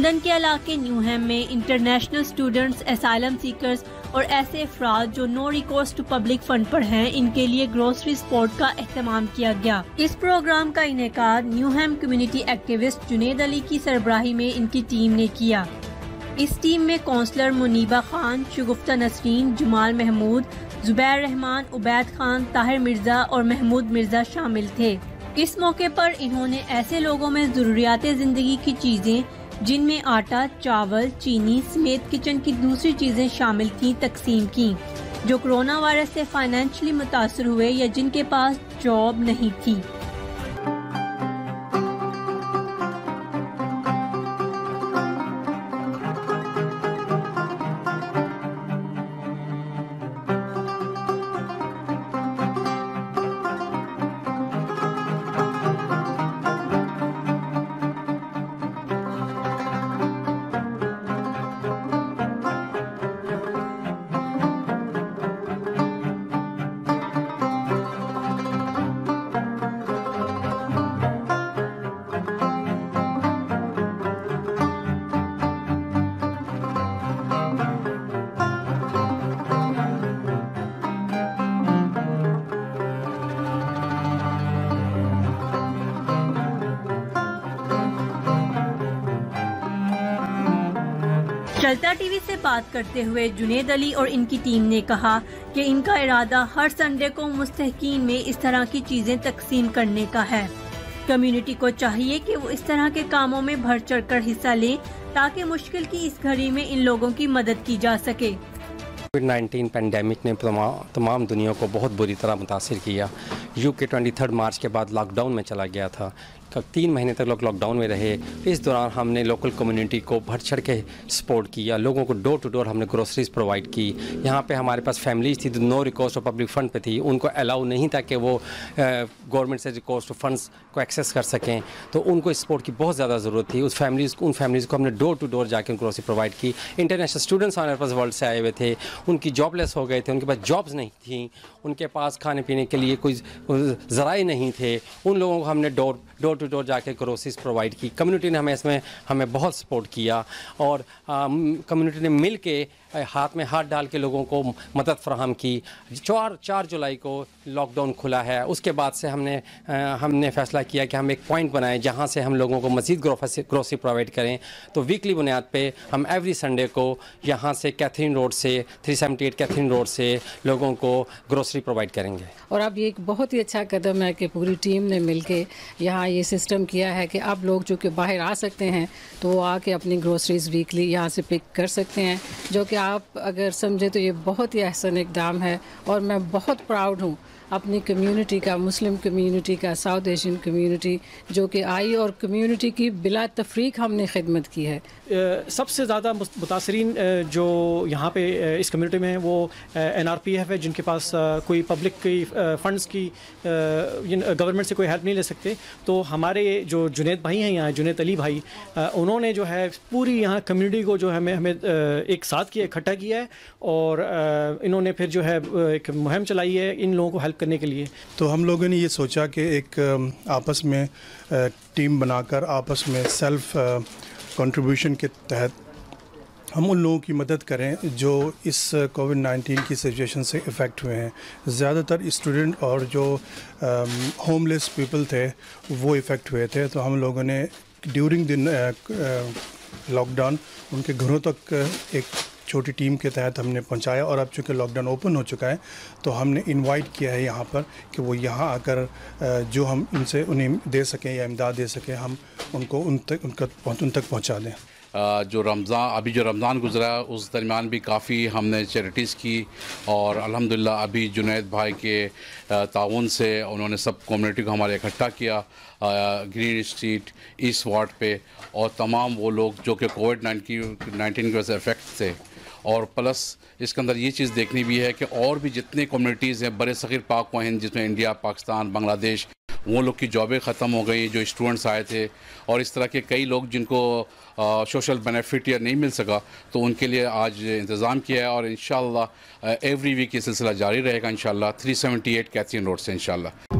London के इलाके न्यूहैम में इंटरनेशनल स्टूडेंट्स, एसाइलम सीकर्स और ऐसे अफराद जो no recourse to public fund पर हैं, इनके लिए ग्रोसरी सपोर्ट का एहतमाम किया गया। इस प्रोग्राम का इनेकाद न्यूहैम कम्युनिटी एक्टिविस्ट जुनेद अली की सरबराही में इनकी टीम ने किया। इस टीम में काउंसलर मुनीबा खान, शुगुफ्ता नसरीन, जमाल महमूद, जुबैर रहमान, उबैद खान, ताहिर मिर्जा और महमूद मिर्जा शामिल थे। इस मौके पर इन्होंने ऐसे लोगों में ज़रूरियात ज़िंदगी की चीज़ें जिनमें आटा, चावल, चीनी समेत किचन की दूसरी चीज़ें शामिल थीं तकसीम की, जो कोरोना वायरस से फाइनेंशियली मुतासर हुए या जिनके पास जॉब नहीं थी। चलता टीवी से बात करते हुए जुनेद अली और इनकी टीम ने कहा कि इनका इरादा हर संडे को मुस्तहकीन में इस तरह की चीजें तकसीम करने का है। कम्युनिटी को चाहिए कि वो इस तरह के कामों में बढ़ चढ़कर हिस्सा लें ताकि मुश्किल की इस घड़ी में इन लोगों की मदद की जा सके। कोविड-19 पेंडेमिक ने तमाम दुनिया को बहुत बुरी तरह मुतासिर किया। यूके 23 मार्च के बाद लॉकडाउन में चला गया था। 3 महीने तक लोग लॉकडाउन में रहे। इस दौरान हमने लोकल कम्युनिटी को बढ़ चढ़ के सपोर्ट किया। लोगों को डोर टू डोर हमने ग्रोसरीज प्रोवाइड की। यहाँ पे हमारे पास फैमिलीज थी जो no recourse to public fund पे थी, उनको अलाउ नहीं था कि वो गवर्नमेंट से रिकोर्स टू फंड्स को एक्सेस कर सकें, तो उनको इस सपोर्ट की बहुत ज़्यादा ज़रूरत थी। उन फैमिलीज़ को हमने डोर टू डोर जाके ग्रोसरी प्रोवाइड की। इंटरनेशनल स्टूडेंट्स हमारे पास वर्ल्ड से आए हुए थे, उनकी जॉबलेस हो गए थे, उनके पास जॉब्स नहीं थी, उनके पास खाने पीने के लिए कोई ज़राए नहीं थे। उन लोगों को हमने डोर टू डोर जाके ग्रोसरीज प्रोवाइड की। कम्युनिटी ने हमें बहुत सपोर्ट किया और कम्युनिटी ने मिल के हाथ में हाथ डाल के लोगों को मदद फराहम की। 4 जुलाई को लॉकडाउन खुला है। उसके बाद से हमने फ़ैसला किया कि हम एक पॉइंट बनाएं जहां से हम लोगों को मज़ीद ग्रोसरी प्रोवाइड करें। तो वीकली बुनियाद पे हम एवरी संडे को यहां से कैथरीन रोड से 378 कैथरीन रोड से लोगों को ग्रोसरी प्रोवाइड करेंगे। और अब ये एक बहुत ही अच्छा कदम है कि पूरी टीम ने मिलके यहाँ ये सिस्टम किया है कि अब लोग जो कि बाहर आ सकते हैं तो वो आके अपनी ग्रोसरीज वीकली यहाँ से पिक कर सकते हैं, जो कि आप अगर समझे तो ये बहुत ही अहसन इक़दाम है। और मैं बहुत प्राउड हूँ अपनी कम्युनिटी का, मुस्लिम कम्युनिटी का, साउथ एशियन कम्युनिटी जो कि आई और कम्युनिटी की बिला तफरीक हमने खिदमत की है। सबसे ज़्यादा मुतासरीन जो यहाँ पे इस कम्युनिटी में हैं वो NRPF है, जिनके पास कोई पब्लिक की फ़ंड्स की गवर्नमेंट से कोई हेल्प नहीं ले सकते। तो हमारे जो जुनेद भाई हैं यहाँ, जुनेद अली भाई, उन्होंने जो है पूरी यहाँ कम्युनिटी को जो है हमें एक साथ किया, इकट्ठा किया है और इन्होंने फिर जो है एक मुहिम चलाई है इन लोगों को हेल्प करने के लिए। तो हम लोगों ने ये सोचा कि एक आपस में टीम बनाकर आपस में सेल्फ कंट्रीब्यूशन के तहत हम उन लोगों की मदद करें जो इस कोविड-19 की सिचुएशन से इफ़ेक्ट हुए हैं। ज़्यादातर स्टूडेंट और जो होमलेस पीपल थे वो इफ़ेक्ट हुए थे। तो हम लोगों ने ड्यूरिंग द लॉकडाउन उनके घरों तक एक छोटी टीम के तहत हमने पहुंचाया। और अब चूँकि लॉकडाउन ओपन हो चुका है तो हमने इनवाइट किया है यहाँ पर कि वो यहाँ आकर जो हम उन्हें दे सकें या इमदाद दे सकें, हम उनको उन तक पहुँचा दें। जो रमज़ान गुज़रा उस दरमियान भी काफ़ी हमने चैरिटीज़ की और अल्हम्दुलिल्लाह अभी जुनैद भाई के ताउन से उन्होंने सब कम्युनिटी को हमारे इकट्ठा किया ग्रीन स्ट्रीट ईस्ट वार्ड पे, और तमाम वो लोग जो कि कोविड-19 की वजह से इफ़ेक्ट थे। और प्लस इसके अंदर ये चीज़ देखनी भी है कि और भी जितने कम्युनिटीज़ हैं बड़े सग़ीर पाक व हिंद, जिसमें इंडिया, पाकिस्तान, बांग्लादेश, वो लोग की जॉबें ख़त्म हो गई, जो स्टूडेंट्स आए थे, और इस तरह के कई लोग जिनको सोशल बेनिफिट या नहीं मिल सका, तो उनके लिए आज इंतज़ाम किया है। और इंशाअल्लाह एवरी वीक ये सिलसिला जारी रहेगा इंशाअल्लाह 378 कैथरीन रोड से इंशाअल्लाह।